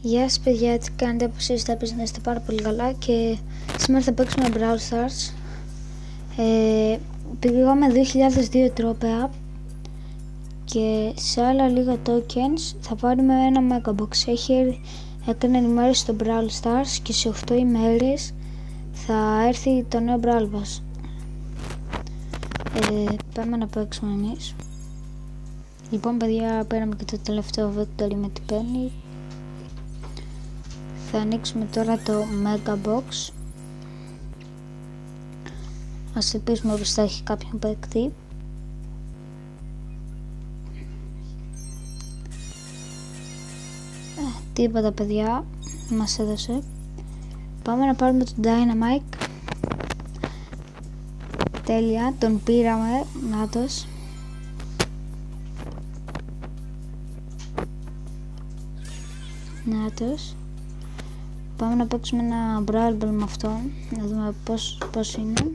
Γεια σας παιδιά, τι κάνετε, όπως είστε πάρα πολύ καλά και σήμερα θα παίξουμε Brawl Stars. Πήγαμε 2002 τρόπαια και σε άλλα λίγα tokens θα πάρουμε ένα Mega Box. Έκανε ενημέρωση στο Brawl Stars και σε 8 ημέρες θα έρθει το νέο Brawl Pass. Πάμε να παίξουμε εμείς. Λοιπόν παιδιά, πήραμε και το τελευταίο victory με την Penny. Θα ανοίξουμε τώρα το Mega Box. Ας ελπίσουμε πως θα έχει κάποιον παίκτη. Τίποτα παιδιά, μας έδωσε. Πάμε να πάρουμε τον Dynamite. Τέλεια, τον πήραμε, νάτος. Νάτος. Πάμε να παίξουμε ένα Brawl Ball με αυτόν, να δούμε πώς είναι.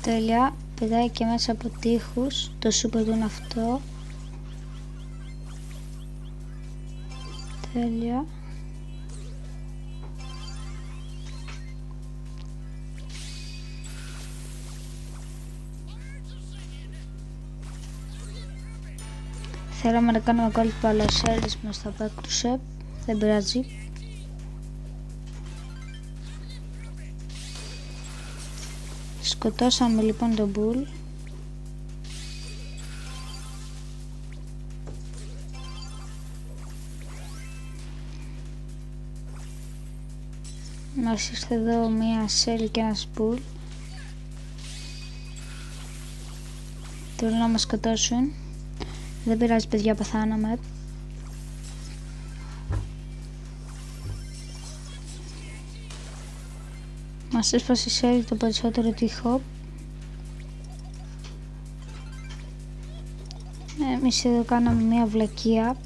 Τέλεια, πετάει και μέσα από τείχους, το super του είναι αυτό. Τέλεια. Θέλαμε να κάνουμε κόλπα αλλά ο Σέρις μας τα παίκτουσε, δεν πειράζει. Σκοτώσαμε λοιπόν τον Bull. Μας ήρθε εδώ μία Shelly και ένας Bull. Θέλουν να μας σκοτώσουν. Δεν πειράζει παιδιά, πεθάναμε. Μας έσπασε η Shelly το περισσότερο τείχο. Εμείς εδώ κάναμε μια βλακεία.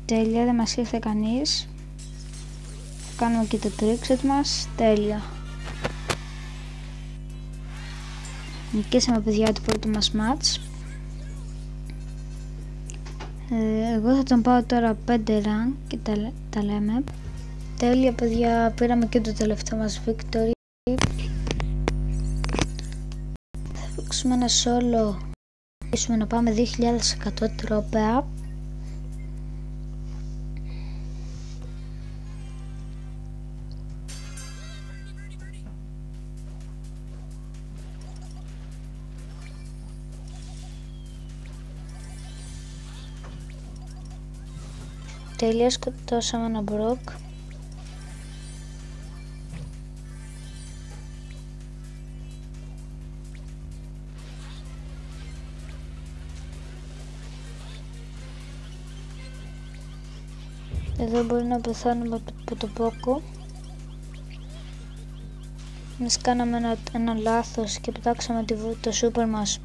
Τέλεια, δεν μας ήρθε κανείς. Κάνουμε και το trickshot μας. Τέλεια. Νικήσαμε παιδιά το πρώτο μας match. Εγώ θα τον πάω τώρα 5 rank και τα λέμε. Τέλεια παιδιά, πήραμε και το τελευταίο μας victory. Θα παίξουμε ένα solo. Να πάμε 2100 τρόπαια. Τέλεια, σκοτώσαμε ένα Brock. Εδώ μπορεί να πεθάνουμε από το Poco. Εμείς κάναμε ένα λάθος και πετάξαμε το super μας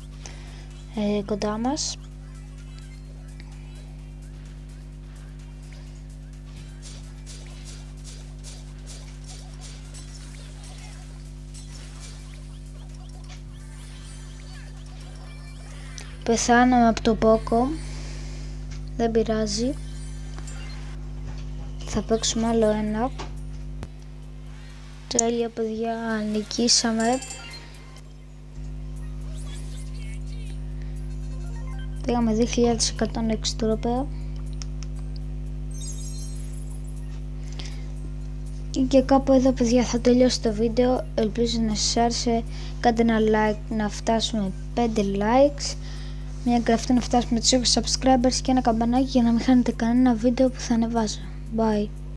κοντά μας. Πεθάναμε από το Poco. Δεν πειράζει. Θα παίξουμε άλλο ένα. Τέλεια παιδιά, νικήσαμε. Πήγαμε 2106 τρόπαια. Και κάπου εδώ παιδιά θα τελειώσει το βίντεο. Ελπίζω να σας άρεσε. Κάντε ένα like να φτάσουμε 5 likes. Μια εγγραφή να φτάσουμε τους 20 subscribers και ένα καμπανάκι για να μην χάνετε κανένα βίντεο που θα ανεβάζω. Bye.